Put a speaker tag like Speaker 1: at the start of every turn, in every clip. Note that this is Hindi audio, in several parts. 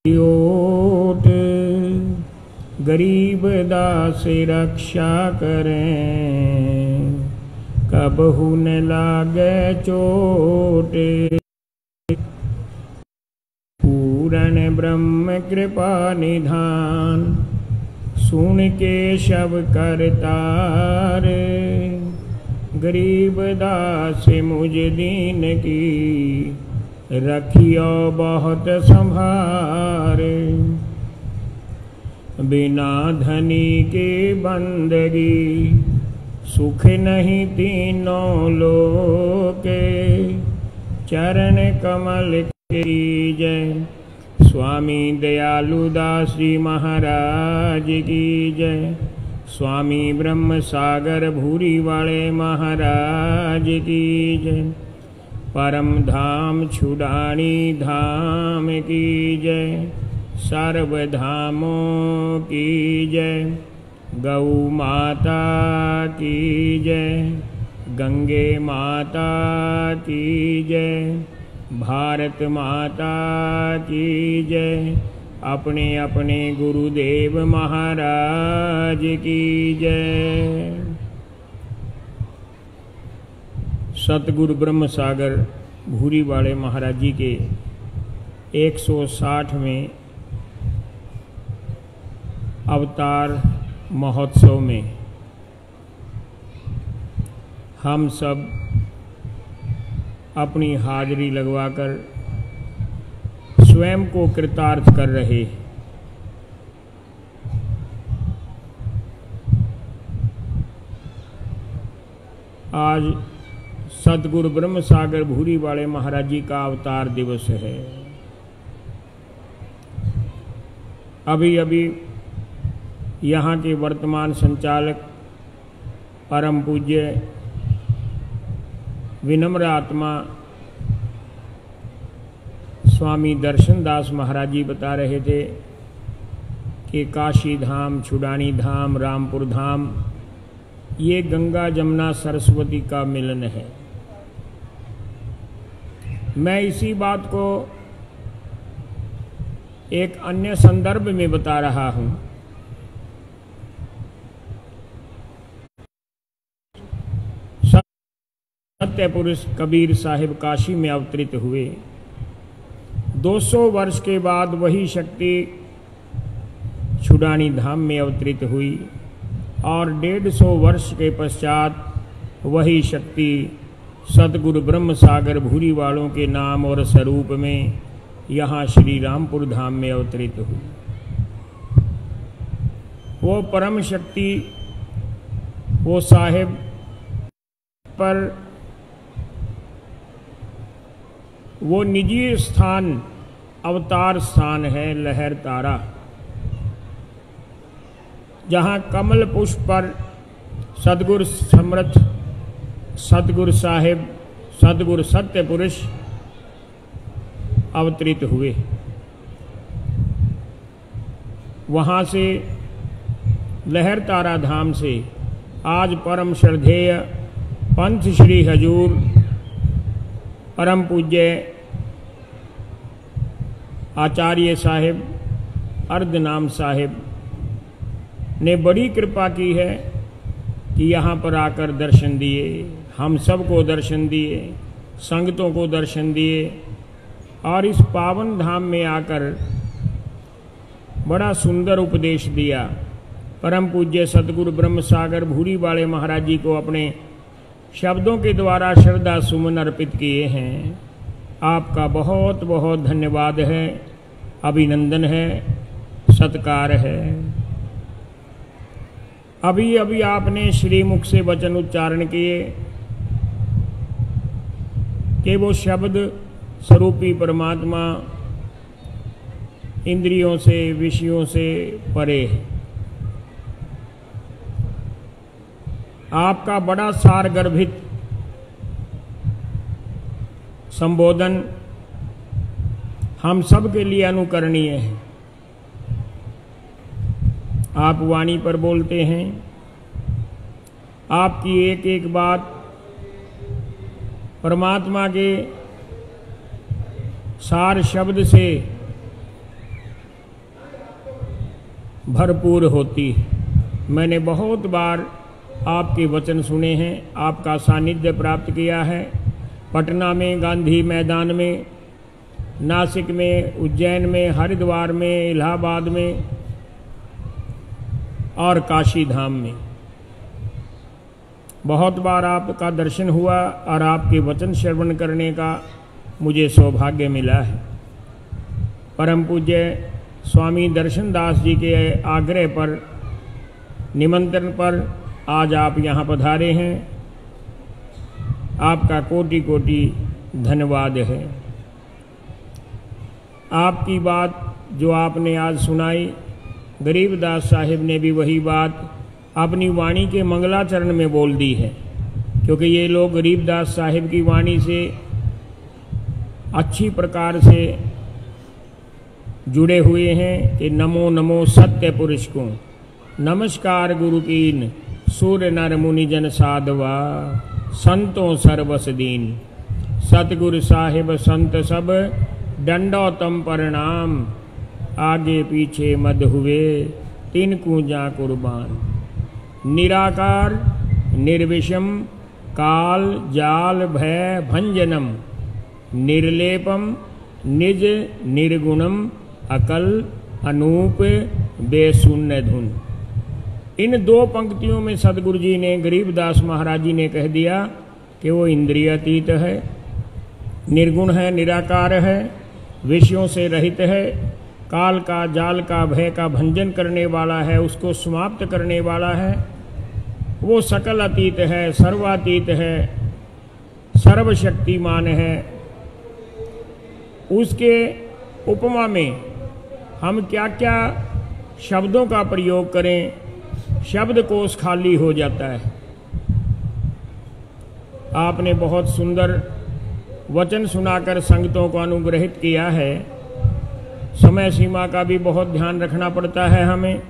Speaker 1: ओट गरीब दास रक्षा करें, कबहु न लागे चोट। पूर्ण ब्रह्म कृपा निधान, सुन के शब करतार। गरीब दास मुझ दीन की, रखियो बहुत संभार। बिना धनी के बंदगी, सुख नहीं तीनों लोके। चरण कमल की जय, स्वामी दयालु दास जी महाराज की जय। स्वामी ब्रह्म सागर भूरी वाले महाराज की जय। परम धाम छुड़ानी धाम की जय, सर्व धामों की जय। गौ माता की जय, गंगे माता की जय, भारत माता की जय। अपने अपने गुरुदेव महाराज की जय। सतगुरु ब्रह्म सागर भूरी वाले महाराज जी के 160वें अवतार महोत्सव में हम सब अपनी हाजिरी लगवाकर स्वयं को कृतार्थ कर रहे। आज सतगुरु ब्रह्म सागर भूरी वाले महाराज जी का अवतार दिवस है। अभी अभी यहाँ के वर्तमान संचालक परम पूज्य विनम्र आत्मा स्वामी दर्शन दास महाराज जी बता रहे थे कि काशी धाम, छुड़ानी धाम, रामपुर धाम ये गंगा जमुना सरस्वती का मिलन है। मैं इसी बात को एक अन्य संदर्भ में बता रहा हूं। सत्य पुरुष कबीर साहिब काशी में अवतरित हुए। 200 वर्ष के बाद वही शक्ति छुड़ानी धाम में अवतरित हुई और 150 वर्ष के पश्चात वही शक्ति सतगुरु ब्रह्म सागर भूरी वालों के नाम और स्वरूप में यहाँ श्री रामपुर धाम में अवतरित हुई। वो परम शक्ति, वो साहिब पर वो निजी स्थान, अवतार स्थान है लहर तारा, जहाँ कमल पुष्प पर सदगुरु समर्थ, सतगुरु साहिब, सतगुरु सत्य पुरुष अवतरित हुए। वहाँ से लहर तारा धाम से आज परम श्रद्धेय पंथ श्री हजूर परम पूज्य आचार्य साहिब अर्धनाम साहिब ने बड़ी कृपा की है कि यहाँ पर आकर दर्शन दिए, हम सबको दर्शन दिए, संगतों को दर्शन दिए और इस पावन धाम में आकर बड़ा सुंदर उपदेश दिया। परम पूज्य सतगुरु ब्रह्म सागर भूरी वाले महाराज जी को अपने शब्दों के द्वारा श्रद्धा सुमन अर्पित किए हैं। आपका बहुत बहुत धन्यवाद है, अभिनंदन है, सत्कार है। अभी अभी आपने श्रीमुख से वचन उच्चारण किए कि वो शब्द स्वरूपी परमात्मा इंद्रियों से, विषयों से परे है। आपका बड़ा सारगर्भित संबोधन हम सब के लिए अनुकरणीय है। आप वाणी पर बोलते हैं, आपकी एक एक बात परमात्मा के सार शब्द से भरपूर होती है। मैंने बहुत बार आपके वचन सुने हैं, आपका सानिध्य प्राप्त किया है। पटना में, गांधी मैदान में, नासिक में, उज्जैन में, हरिद्वार में, इलाहाबाद में और काशी धाम में बहुत बार आपका दर्शन हुआ और आपके वचन श्रवण करने का मुझे सौभाग्य मिला है। परम पूज्य स्वामी दर्शन दास जी के आग्रह पर, निमंत्रण पर आज आप यहाँ पधारे हैं। आपका कोटि कोटि धन्यवाद है। आपकी बात जो आपने आज सुनाई, गरीबदास साहिब ने भी वही बात अपनी वाणी के मंगलाचरण में बोल दी है, क्योंकि ये लोग गरीबदास साहिब की वाणी से अच्छी प्रकार से जुड़े हुए हैं कि नमो नमो सत्य पुरुष को, नमस्कार गुरु कीन, सूर्य नर मुनि जन साधवा, संतों सर्वस दीन। सतगुरु साहिब संत सब दंडोतम प्रणाम, आगे पीछे मद हुए तिनको जा कुर्बान। निराकार निर्विषम काल जाल भय भंजनम, निर्लेपम निज निर्गुणम अकल अनूप बेशून्य धुन। इन दो पंक्तियों में सदगुरु जी ने, गरीबदास महाराज जी ने कह दिया कि वो इंद्रियातीत है, निर्गुण है, निराकार है, विषयों से रहित है, काल का जाल का भय का भंजन करने वाला है, उसको समाप्त करने वाला है। वो सकल अतीत है, सर्वातीत है, सर्वशक्तिमान है। उसके उपमा में हम क्या क्या शब्दों का प्रयोग करें, शब्दकोश खाली हो जाता है। आपने बहुत सुंदर वचन सुनाकर संगतों को अनुग्रहित किया है। समय सीमा का भी बहुत ध्यान रखना पड़ता है हमें।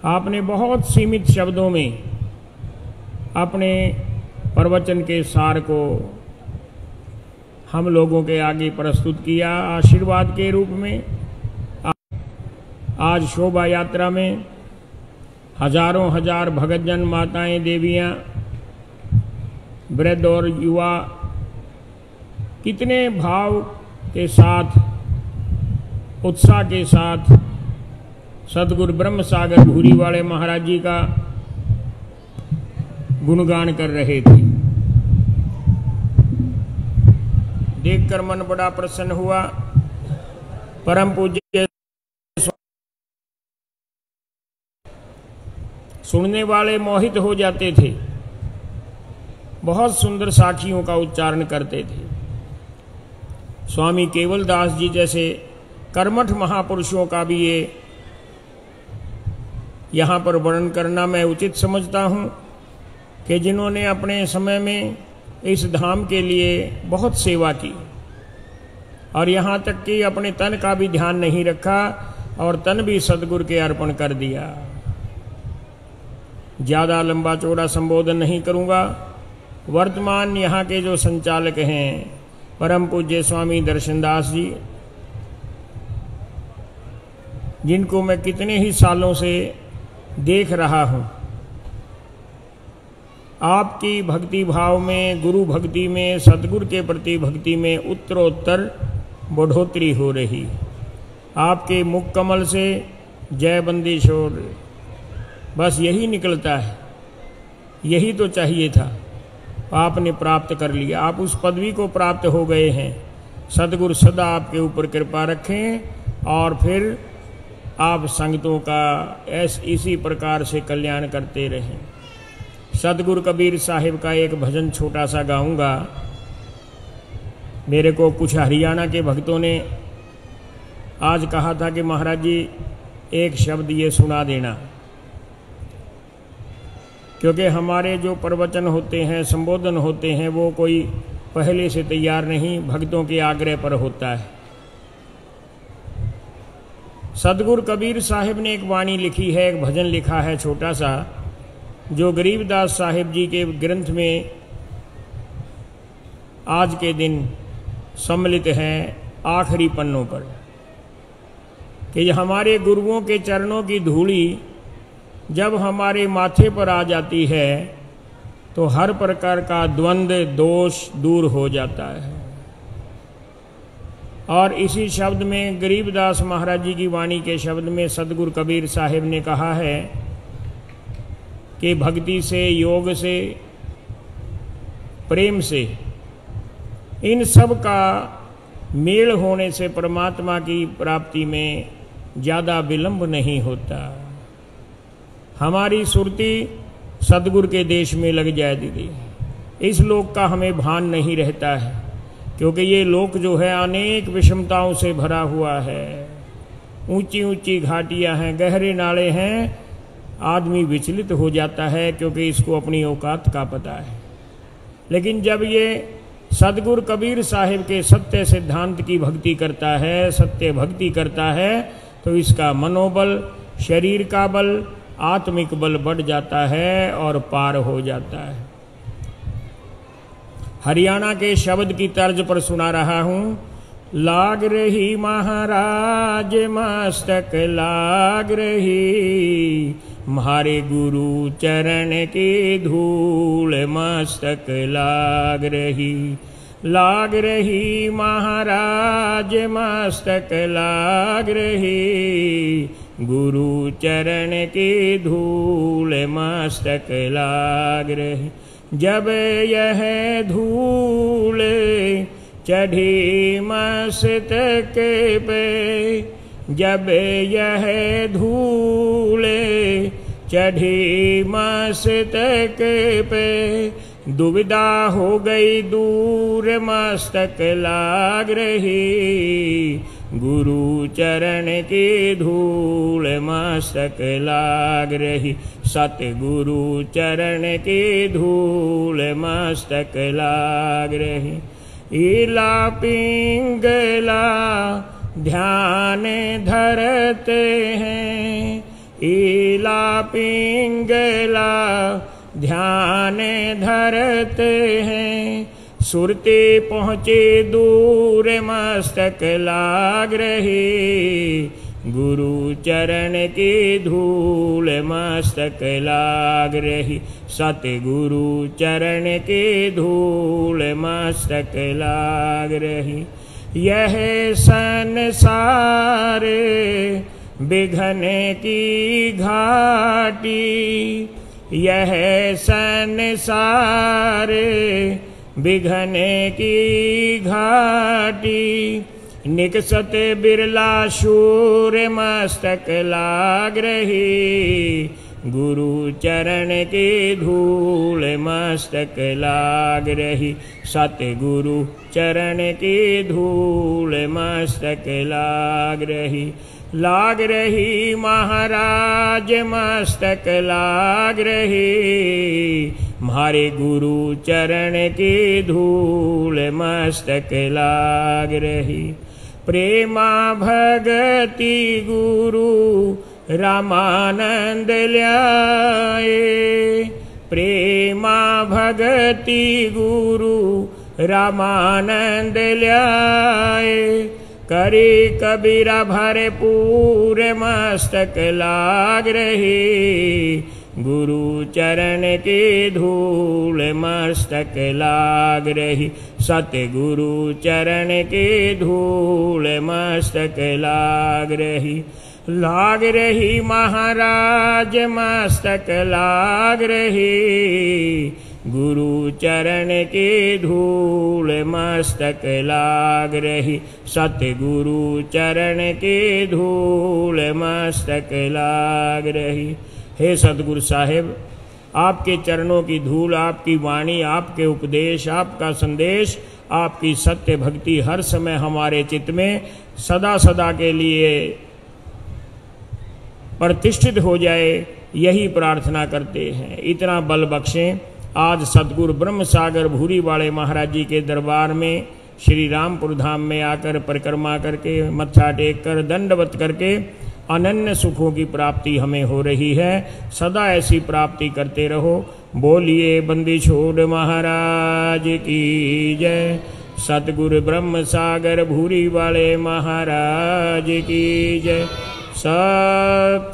Speaker 1: आपने बहुत सीमित शब्दों में अपने प्रवचन के सार को हम लोगों के आगे प्रस्तुत किया आशीर्वाद के रूप में। आज शोभा यात्रा में हजारों हजार भगतजन, माताएं, देवियां, वृद्ध और युवा कितने भाव के साथ, उत्साह के साथ सदगुरु ब्रह्म सागर भूरी वाले महाराज जी का गुणगान कर रहे थे। देखकर मन बड़ा प्रसन्न हुआ। परम पूज्य सुनने वाले मोहित हो जाते थे, बहुत सुंदर साखियों का उच्चारण करते थे। स्वामी केवलदास जी जैसे कर्मठ महापुरुषों का भी ये यहाँ पर वर्णन करना मैं उचित समझता हूँ कि जिन्होंने अपने समय में इस धाम के लिए बहुत सेवा की और यहाँ तक कि अपने तन का भी ध्यान नहीं रखा और तन भी सदगुरु के अर्पण कर दिया। ज़्यादा लंबा चौड़ा संबोधन नहीं करूँगा। वर्तमान यहाँ के जो संचालक हैं परम पूज्य स्वामी दर्शनदास जी, जिनको मैं कितने ही सालों से देख रहा हूँ, आपकी भक्ति भाव में, गुरु भक्ति में, सतगुरु के प्रति भक्ति में उत्तरोत्तर बढ़ोतरी हो रही। आपके मुख कमल से जय बंदीशोर बस यही निकलता है, यही तो चाहिए था। आपने प्राप्त कर लिया, आप उस पदवी को प्राप्त हो गए हैं। सतगुरु सदा आपके ऊपर कृपा रखें और फिर आप संगतों का इसी प्रकार से कल्याण करते रहें। सतगुरु कबीर साहिब का एक भजन छोटा सा गाऊंगा। मेरे को कुछ हरियाणा के भक्तों ने आज कहा था कि महाराज जी एक शब्द ये सुना देना, क्योंकि हमारे जो प्रवचन होते हैं, संबोधन होते हैं, वो कोई पहले से तैयार नहीं, भक्तों के आग्रह पर होता है। सतगुरु कबीर साहिब ने एक वाणी लिखी है, एक भजन लिखा है छोटा सा, जो गरीबदास साहिब जी के ग्रंथ में आज के दिन सम्मिलित है आखिरी पन्नों पर, कि हमारे गुरुओं के चरणों की धूली जब हमारे माथे पर आ जाती है तो हर प्रकार का द्वंद्व दोष दूर हो जाता है। और इसी शब्द में गरीबदास महाराज जी की वाणी के शब्द में सदगुरु कबीर साहिब ने कहा है कि भक्ति से, योग से, प्रेम से, इन सब का मेल होने से परमात्मा की प्राप्ति में ज़्यादा विलंब नहीं होता। हमारी सुरती सदगुरु के देश में लग जाए दीदी, इस लोक का हमें भान नहीं रहता है, क्योंकि ये लोक जो है अनेक विषमताओं से भरा हुआ है। ऊंची ऊंची घाटियां हैं, गहरे नाले हैं, आदमी विचलित हो जाता है क्योंकि इसको अपनी औकात का पता है। लेकिन जब ये सदगुरु कबीर साहिब के सत्य सिद्धांत की भक्ति करता है, सत्य भक्ति करता है, तो इसका मनोबल, शरीर का बल, आत्मिक बल बढ़ जाता है और पार हो जाता है। हरियाणा के शब्द की तर्ज पर सुना रहा हूं। लाग रही महाराज मस्तक लाग रही, म्हारे गुरु चरण के धूल मस्तक लाग रही। लाग रही महाराज मस्तक लाग रही, गुरु चरण के धूल मस्तक लाग रही। जब यह धूल चढ़ी मस्तक पे, जब यह धूल चढ़ी मस्तक पे, दुविधा हो गई दूर मस्तक लाग रही, गुरु चरण के धूल मस्तक लाग रही। सतगुरु चरण के धूल मस्तक लाग रही। ईला पिंगला ध्यान धरते हैं, ईला पिंगला ध्यान धरते हैं, सुरते पहुँचे दूर मस्तक लाग रही, गुरु चरण के धूल मस्तक लाग रही। सतगुरु चरण के धूल मस्तक लाग रही। यह संसार विघ्न की घाटी, यह संसार विघ्न की घाटी, निकसत बिरला शूर मस्तक लाग रही, गुरु चरण के धूल मस्तक लाग रही। सतगुरु चरण के धूल मस्तक लाग रही। लाग रही महाराज मस्तक लाग रही, म्हारे गुरु चरण के धूल मस्तक लाग रही। प्रेमा भगति गुरु रामानंद ल्याए, प्रेमा भगति गुरु रामानंद ल्याए, करे कबीरा भरपूर मस्तक लाग रही, गुरु चरण के धूल मस्तक लाग रही। सतगुरु चरण के धूल मस्तक लाग रही। लाग रही महाराज मस्तक लाग रही, गुरु चरण के धूल मस्तक लाग रही। सतगुरु चरण के धूल मस्तक लाग रही। हे सतगुरु साहिब, आपके चरणों की धूल, आपकी वाणी, आपके उपदेश, आपका संदेश, आपकी सत्य भक्ति हर समय हमारे चित्त में सदा सदा के लिए प्रतिष्ठित हो जाए, यही प्रार्थना करते हैं। इतना बल बख्शें। आज सतगुरु ब्रह्म सागर भूरी वाले महाराज जी के दरबार में श्री रामपुर धाम में आकर परिक्रमा करके, मत्था टेक कर, दंडवत करके अनन्य सुखों की प्राप्ति हमें हो रही है। सदा ऐसी प्राप्ति करते रहो। बोलिए बंदी छोड़ महाराज की जय। सतगुरु ब्रह्म सागर भूरी वाले महाराज की जय। सत